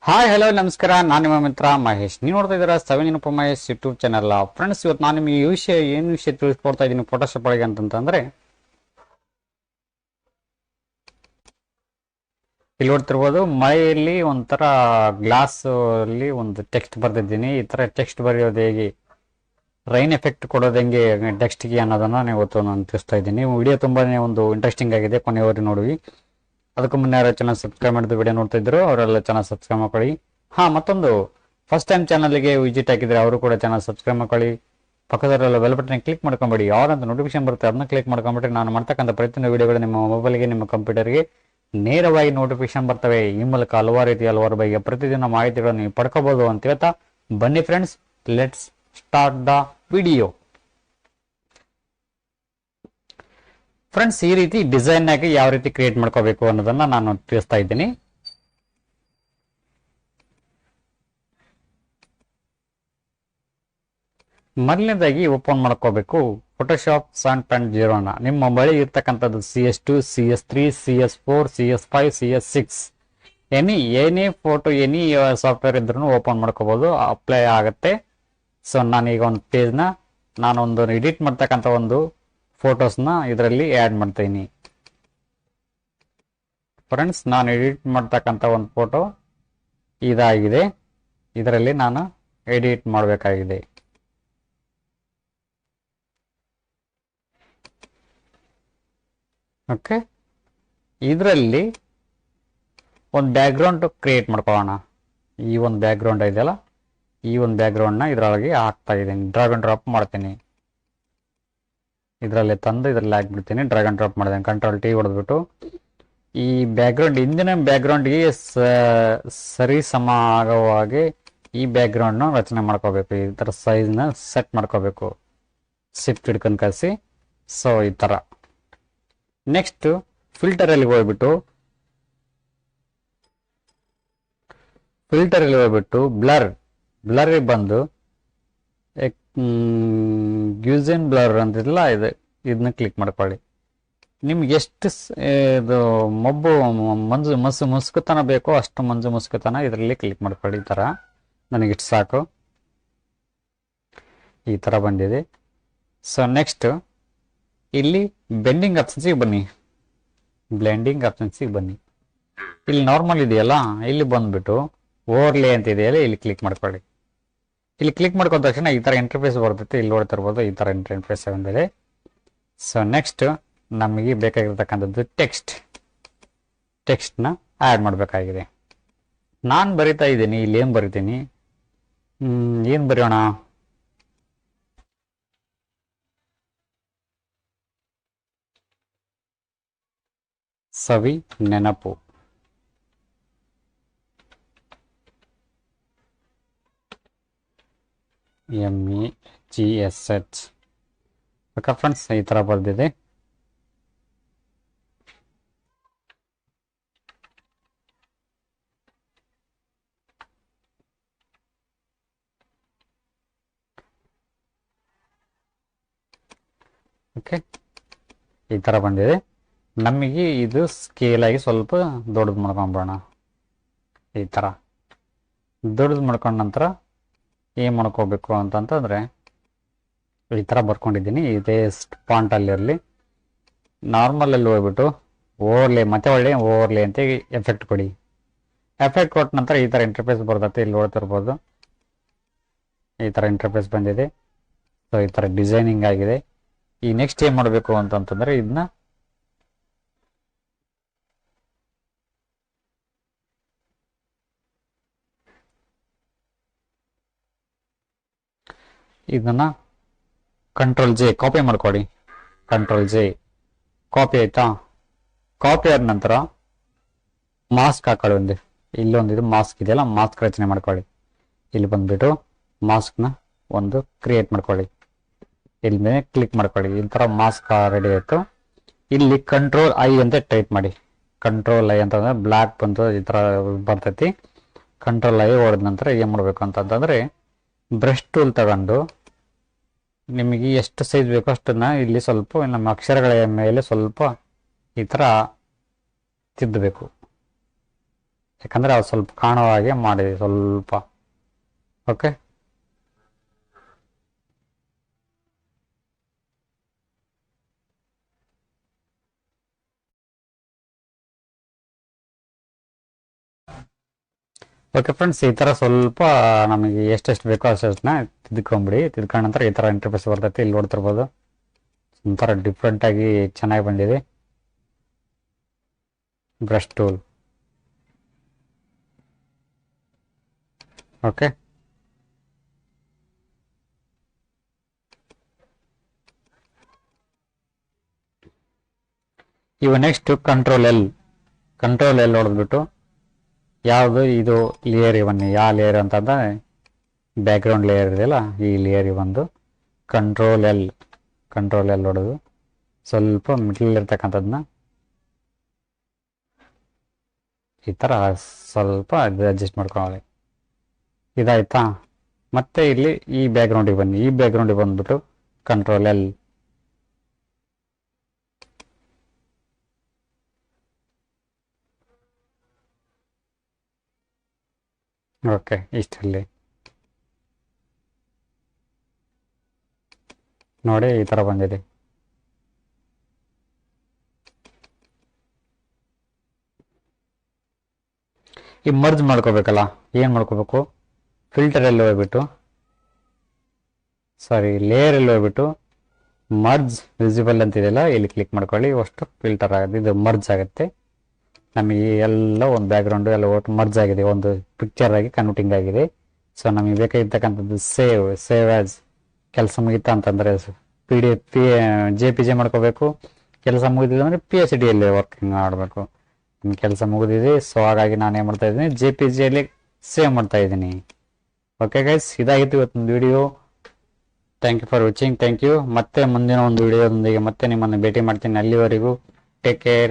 Hi hello ನಮಸ್ಕಾರ, ನಾನು ನಿಮ್ಮ ಮಿತ್ರ ಮಹೇಶ್. ನೀವು ನೋಡ್ತಾ ಇದ್ದೀರಾ seven Mahesh YouTube channel. Friends, ಇವತ್ತು ನಾನು ನಿಮಗೆ ಏನು ವಿಷಯ ತಿಳಿಸ್ಕೊಡ್ತಾ ಇದ್ದೀನಿ ಫೋಟೋಶಾಪ್ ಒಳಗೆ ಅಂತಂದ್ರೆ, ಇಲ್ಲಿ ನೋಡ್ತಿರ್ಬೋದು ಮಳೆಯಲ್ಲಿ ಒಂಥರ ಗ್ಲಾಸ್ ಅಲ್ಲಿ ಒಂದು ಟೆಕ್ಸ್ಟ್ ಬರ್ತಿದ್ದೀನಿ. ಈ ತರ ಟೆಕ್ಸ್ಟ್ ಬರೆಯೋದು ಹೇಗೆ, ರೈನ್ ಎಫೆಕ್ಟ್ ಕೊಡೋದು ಹೆಂಗೆ ಟೆಕ್ಸ್ಟ್ಗೆ ಅನ್ನೋದನ್ನ ಇವತ್ತು ನಾನು ತಿಳಿಸ್ತಾ ಇದ್ದೀನಿ. ವಿಡಿಯೋ ತುಂಬಾನೇ ಒಂದು ಇಂಟ್ರೆಸ್ಟಿಂಗ್ ಆಗಿದೆ, ಕೊನೆಯವರೆಗೆ ನೋಡಿ. ಅದಕ್ಕೂ ಮುನ್ನೆ ಯಾರು ಚಾನಲ್ ಸಬ್ಸ್ಕ್ರೈಬ್ ಮಾಡಿದ ವಿಡಿಯೋ ನೋಡ್ತಾ ಇದ್ರು ಅವರೆಲ್ಲ ಚಾನಲ್ ಸಬ್ಸ್ಕ್ರೈಬ್ ಮಾಡ್ಕೊಳ್ಳಿ. ಮತ್ತೊಂದು ಫಸ್ಟ್ ಟೈಮ್ ಚಾನಲ್ಗೆ ವಿಸಿಟ್ ಹಾಕಿದ್ರೆ ಅವರು ಕೂಡ ಚಾನಲ್ ಸಬ್ಸ್ಕ್ರೈಬ್ ಮಾಡ್ಕೊಳ್ಳಿ. ಪಕ್ಕದಲ್ಲೆಲ್ಲ ಬೆಲ್ ಬಟನ್ ಕ್ಲಿಕ್ ಮಾಡ್ಕೊಂಬೇಡಿ. ಯಾರಂತ ನೋಟಿಫಿಕೇಶನ್ ಬರುತ್ತೆ ಅದನ್ನ ಕ್ಲಿಕ್ ಮಾಡ್ಕೊಂಬಿಟ್ರೆ ನಾನು ಮಾಡ್ತಕ್ಕಂಥ ಪ್ರತಿಯೊಂದು ವಿಡಿಯೋಗಳು ನಿಮ್ಮ ಮೊಬೈಲ್ಗೆ, ನಿಮ್ಮ ಕಂಪ್ಯೂಟರ್ಗೆ ನೇರವಾಗಿ ನೋಟಿಫಿಕೇಶನ್ ಬರ್ತವೆ. ಈ ಮೂಲಕ ಹಲವಾರು ಬಗೆಯ ಪ್ರತಿದಿನ ಮಾಹಿತಿಗಳನ್ನು ನೀವು ಪಡ್ಕೋಬಹುದು ಅಂತ ಹೇಳ್ತಾ, ಬನ್ನಿ friends, let's start the video. Friends, ಈ ರೀತಿ ಡಿಸೈನ್ ಆಗಿ ಯಾವ ರೀತಿ ಕ್ರಿಯೇಟ್ ಮಾಡ್ಕೋಬೇಕು ಅನ್ನೋದನ್ನ ನಾನು ತಿಳಿಸ್ತಾ ಇದ್ದೀನಿ. ಮೊದಲನೇದಾಗಿ ಓಪನ್ ಮಾಡ್ಕೋಬೇಕು ಫೋಟೋಶಾಪ್ 7.0. ನಿಮ್ಮ ಬಳಿ ಇರ್ತಕ್ಕಂಥದ್ದು CS2, CS3, CS4, CS5, CS6 any photo, any software ಇದ್ರೂ ಓಪನ್ ಮಾಡ್ಕೋಬಹುದು, ಅಪ್ಲೈ ಆಗುತ್ತೆ. ಸೊ ನಾನೀಗ ಒಂದು ಪೇಜ್ನ ನಾನೊಂದು ಎಡಿಟ್ ಮಾಡ್ತಕ್ಕಂಥ ಒಂದು ಫೋಟೋಸ್ನ ಇದರಲ್ಲಿ ಆ್ಯಡ್ ಮಾಡ್ತೀನಿ. ಫ್ರೆಂಡ್ಸ್, ನಾನು ಎಡಿಟ್ ಮಾಡ್ತಕ್ಕಂಥ ಒಂದು ಫೋಟೋ ಇದಾಗಿದೆ. ಇದರಲ್ಲಿ ನಾನು ಎಡಿಟ್ ಮಾಡಬೇಕಾಗಿದೆ. ಓಕೆ, ಇದರಲ್ಲಿ ಒಂದು ಬ್ಯಾಕ್ಗ್ರೌಂಡ್ ಕ್ರಿಯೇಟ್ ಮಾಡ್ಕೊಳ್ಳೋಣ. ಈ ಒಂದು ಬ್ಯಾಕ್ಗ್ರೌಂಡ್ ಇದೆಯಲ್ಲ, ಈ ಒಂದು ಬ್ಯಾಕ್ಗ್ರೌಂಡ್ನ ಇದರೊಳಗೆ ಹಾಕ್ತಾ ಇದ್ದೀನಿ. ಡ್ರಾಗ್ ಅಂಡ್ ಡ್ರಾಪ್ ಮಾಡ್ತೀನಿ. ಇದರಲ್ಲಿ ತಂದು ಇದರಲ್ಲಿ ಹಾಕ್ಬಿಡ್ತೀನಿ. ಡ್ರಾಗ್ ಅಂಡ್ ಡ್ರಾಪ್ ಮಾಡಿದ್ದೀನಿ. Ctrl+T ಹೊಡೆದ್ಬಿಟ್ಟು ಈ ಬ್ಯಾಕ್ಗ್ರೌಂಡ್, ಹಿಂದಿನ ಬ್ಯಾಕ್ಗ್ರೌಂಡ್ಗೆ ಸರಿ ಸಮ ಆಗೋ ಹಾಗೆ ಈ ಬ್ಯಾಕ್ಗ್ರೌಂಡ್ನ ರಚನೆ ಮಾಡ್ಕೋಬೇಕು. ಈ ಥರ ಸೈಜ್ನ ಸೆಟ್ ಮಾಡ್ಕೋಬೇಕು, ಶಿಫ್ಟ್ ಹಿಡ್ಕೊಂಡು ಕಳಿಸಿ. ಸೊ ಈ ಥರ. ನೆಕ್ಸ್ಟ್ ಫಿಲ್ಟರಲ್ಲಿ ಹೋಗ್ಬಿಟ್ಟು ಬ್ಲರ್ ಬಂದು ಗ್ಯೂಸನ್ ಬ್ಲರ್ ಅಂತಿಲ್ಲ, ಇದನ್ನ ಕ್ಲಿಕ್ ಮಾಡ್ಕೊಳ್ಳಿ. ನಿಮ್ಗೆ ಎಷ್ಟು ಇದು ಮುಸುಕುತನ ಬೇಕೋ ಅಷ್ಟು ಮುಸುಕುತನ ಇದರಲ್ಲಿ ಕ್ಲಿಕ್ ಮಾಡ್ಕೊಳ್ಳಿ. ಈ ಥರ ನನಗೆ ಇಷ್ಟು ಸಾಕು. ಈ ಥರ ಬಂದಿದೆ. ಸೊ ನೆಕ್ಸ್ಟ್ ಇಲ್ಲಿ ಬ್ಲೆಂಡಿಂಗ್ ಆಪ್ಷನ್ಸಿಗೆ ಬನ್ನಿ. ಇಲ್ಲಿ ನಾರ್ಮಲ್ ಇದೆಯಲ್ಲ, ಇಲ್ಲಿ ಬಂದ್ಬಿಟ್ಟು ಓವರ್ಲೇ ಅಂತ ಇದೆಯಲ್ಲ, ಇಲ್ಲಿ ಕ್ಲಿಕ್ ಮಾಡ್ಕೊಳ್ಳಿ. ಇಲ್ಲಿ ಕ್ಲಿಕ್ ಮಾಡ್ಕೊಂಡ ತಕ್ಷಣ ಈ ಥರ ಇಂಟರ್ಫೇಸ್ ಬರ್ತೈತೆ. ಇಲ್ಲಿ ನೋಡ್ತಿರ್ಬೋದು ಈ ಥರ ಇಂಟರ್ಫೇಸ್ ಬಂದಿದೆ. ಸೊ ನೆಕ್ಸ್ಟ್ ನಮಗೆ ಬೇಕಾಗಿರ್ತಕ್ಕಂಥದ್ದು ಟೆಕ್ಸ್ಟ್ನ ಆ್ಯಡ್ ಮಾಡಬೇಕಾಗಿದೆ. ನಾನು ಬರಿತಾ ಇದ್ದೀನಿ. ಇಲ್ಲಿ ಏನು ಬರಿತೀನಿ, ಏನು ಬರೆಯೋಣ? ಸವಿ ನೆನಪು. MEGSH. ಓಕೆ ಫ್ರೆಂಡ್ಸ್, ಈ ಥರ ಬರ್ದಿದೆ. ಓಕೆ, ಈ ಥರ ಬಂದಿದೆ. ನಮಗೆ ಇದು ಸ್ಕೇಲ್ ಆಗಿ ಸ್ವಲ್ಪ ದೊಡ್ಡದು ಮಾಡ್ಕೊಂಬಿಡೋಣ. ಈ ಥರ ದೊಡ್ಡದು ಮಾಡ್ಕೊಂಡ ನಂತರ ಏನು ಮಾಡ್ಕೋಬೇಕು ಅಂತಂತಂದರೆ, ಈ ಥರ ಬರ್ಕೊಂಡಿದ್ದೀನಿ. ಇದೇ ಫಾಂಟಲ್ಲಿರಲಿ. ನಾರ್ಮಲಲ್ಲಿ ಹೋಗ್ಬಿಟ್ಟು ಓವರ್ಲೇ, ಮತ್ತೆ ಒಳ್ಳೆ ಓವರ್ಲೇ ಅಂತ ಎಫೆಕ್ಟ್ ಕೊಡಿ. ಎಫೆಕ್ಟ್ ಕೊಟ್ಟ ನಂತರ ಈ ಥರ ಇಂಟರ್ಫೇಸ್ ಬರ್ತೈತೆ. ಇಲ್ಲಿ ನೋಡ್ತಿರ್ಬೋದು ಈ ಥರ ಇಂಟರ್ಫೇಸ್ ಬಂದಿದೆ. ಸೊ ಈ ಥರ ಡಿಸೈನಿಂಗ್ ಆಗಿದೆ. ಈ ನೆಕ್ಸ್ಟ್ ಏನು ಮಾಡಬೇಕು ಅಂತಂತಂದರೆ, ಇದನ್ನ Ctrl+J ಕಾಪಿ ಮಾಡ್ಕೊಳ್ಳಿ. Ctrl+J ಕಾಪಿ ಆಯ್ತಾ? ಕಾಪಿ ಆದ ನಂತರ ಮಾಸ್ಕ್ ಹಾಕೊಳ್ಳಿ. ಇಲ್ಲೊಂದಿದು ಮಾಸ್ಕ್ ಇದೆಯಲ್ಲ, ಮಾಸ್ಕ್ ರಚನೆ ಮಾಡ್ಕೊಳ್ಳಿ. ಇಲ್ಲಿ ಬಂದ್ಬಿಟ್ಟು ಮಾಸ್ಕ್ನ ಒಂದು ಕ್ರಿಯೇಟ್ ಮಾಡ್ಕೊಳ್ಳಿ. ಇಲ್ಲಿ ಮೇಲೆ ಕ್ಲಿಕ್ ಮಾಡ್ಕೊಳ್ಳಿ. ಈ ಥರ ಮಾಸ್ಕ್ ರೆಡಿ ಆಯಿತು. ಇಲ್ಲಿ Ctrl+I ಅಂತ ಟೈಪ್ ಮಾಡಿ. Ctrl+I ಅಂತಂದ್ರೆ ಬ್ಲ್ಯಾಕ್ ಬಂದು ಈ ಥರ ಬರ್ತೈತಿ. Ctrl+I ಹೊಡೆದ ನಂತರ ಏನು ಮಾಡಬೇಕು ಅಂತಂತಂದರೆ, ಬ್ರಷ್ ಟೂಲ್ ತಗೊಂಡು ನಿಮಗೆ ಎಷ್ಟು ಸೈಜ್ ಬೇಕೋ ಅಷ್ಟನ್ನ ಇಲ್ಲಿ ಸ್ವಲ್ಪ ನಮ್ಮ ಅಕ್ಷರಗಳ ಮೇಲೆ ಸ್ವಲ್ಪ ಈ ಥರ ತಿದ್ದಬೇಕು. ಯಾಕಂದರೆ ಅದು ಸ್ವಲ್ಪ ಕಾಣುವ ಹಾಗೆ ಮಾಡಿದೆ ಸ್ವಲ್ಪ. ಓಕೆ, ಓಕೆ ಫ್ರೆಂಡ್ಸ್, ಈ ಥರ ಸ್ವಲ್ಪ ನಮಗೆ ಎಷ್ಟೆಷ್ಟು ಬೇಕೋ ಅಷ್ಟನ್ನ ತಿದ್ಕೊಂಬಿಡಿ. ತಿದ್ಕೊಂಡ ನಂತರ ಈ ಥರ ಇಂಟರ್ಫೇಸ್ ಬರ್ತೈತಿ. ಇಲ್ಲಿ ನೋಡ್ತಿರ್ಬೋದು ಒಂಥರ ಡಿಫ್ರೆಂಟಾಗಿ ಚೆನ್ನಾಗಿ ಬಂದಿದೆ. Brush tool. ಓಕೆ, ಇವ ನೆಕ್ಸ್ಟ್ ಕಂಟ್ರೋಲ್ ಎಲ್ ಹೊಡೆದ್ಬಿಟ್ಟು ಯಾವುದು ಇದು ಲೇಯರ್ ಇವನ್ ಯಾವ ಲೇಯರ್ ಅಂತಂದ್ರೆ ಬ್ಯಾಕ್ಗ್ರೌಂಡ್ ಲೇಯರ್ ಇದೆಯಲ್ಲ, ಈ ಲೇಯರ್ ಒಂದು ಕಂಟ್ರೋಲ್ ಎಲ್ ಹೊಡೆದು ಸ್ವಲ್ಪ ಮಿಡ್ಲ್ ಇರ್ತಕ್ಕಂಥದ್ದನ್ನ ಈ ಥರ ಸ್ವಲ್ಪ ಅಡ್ಜಸ್ಟ್ ಮಾಡ್ಕೊಳ್ಳಿ. ಇದಾಯ್ತಾ? ಮತ್ತೆ ಇಲ್ಲಿ ಈ ಬ್ಯಾಕ್ಗ್ರೌಂಡಿಗೆ ಬನ್ನಿ. ಈ ಬ್ಯಾಕ್ಗ್ರೌಂಡಿಗೆ ಬಂದ್ಬಿಟ್ಟು ಕಂಟ್ರೋಲ್ ಎಲ್. ಓಕೆ, ಇಷ್ಟರಲ್ಲಿ ನೋಡಿ ಈ ಥರ ಬಂದಿದೆ. ಈ ಮರ್ಜ್ ಮಾಡ್ಕೋಬೇಕಲ್ಲ, ಏನು ಮಾಡ್ಕೋಬೇಕು? ಫಿಲ್ಟರ್ ಎಲ್ಲ ಹೋಗ್ಬಿಟ್ಟು ಲೇಯರ್ ಎಲ್ಲ ಹೋಗ್ಬಿಟ್ಟು ಮರ್ಜ್ ವಿಸಿಬಲ್ ಅಂತಿದೆಯಲ್ಲ, ಇಲ್ಲಿ ಕ್ಲಿಕ್ ಮಾಡ್ಕೊಳ್ಳಿ. ಅಷ್ಟು ಫಿಲ್ಟರ್ ಆಗುತ್ತೆ, ಇದು ಮರ್ಜ್ ಆಗುತ್ತೆ. ನಮಗೆ ಎಲ್ಲ ಒಂದು ಬ್ಯಾಕ್ಗ್ರೌಂಡು ಎಲ್ಲ ಒಟ್ಟು ಮರ್ಜ್ ಆಗಿದೆ, ಒಂದು ಪಿಕ್ಚರ್ ಆಗಿ ಕನ್ವರ್ಟಿಂಗ್ ಆಗಿದೆ. ಸೊ ನಮಗೆ ಬೇಕಾಗಿರ್ತಕ್ಕಂಥದ್ದು ಸೇವ್ ಆ್ಯಸ್. ಕೆಲಸ ಮುಗಿತಾ ಅಂತಂದರೆ PDF JPG ಮಾಡ್ಕೋಬೇಕು. ಕೆಲಸ ಮುಗಿದಿದೆ ಅಂದರೆ PSD ವರ್ಕಿಂಗ್ ಮಾಡಬೇಕು. ನಿಮ್ಮ ಕೆಲಸ ಮುಗಿದಿದೆ, ಸೊ ಹಾಗಾಗಿ ನಾನು ಏನು ಮಾಡ್ತಾ ಇದ್ದೀನಿ, JPGಯಲ್ಲಿ ಸೇವ್ ಮಾಡ್ತಾ ಇದ್ದೀನಿ. ಓಕೆ ಗೈಸ್, ಇದಾಗಿತ್ತು ಇವತ್ತೊಂದು video. Thank you for watching. Thank you. ಮತ್ತೆ ಮುಂದಿನ ಒಂದು ವಿಡಿಯೋದೊಂದಿಗೆ ಮತ್ತೆ ನಿಮ್ಮನ್ನು ಭೇಟಿ ಮಾಡ್ತೀನಿ. ಅಲ್ಲಿವರೆಗೂ ಟೇಕ್ ಕೇರ್.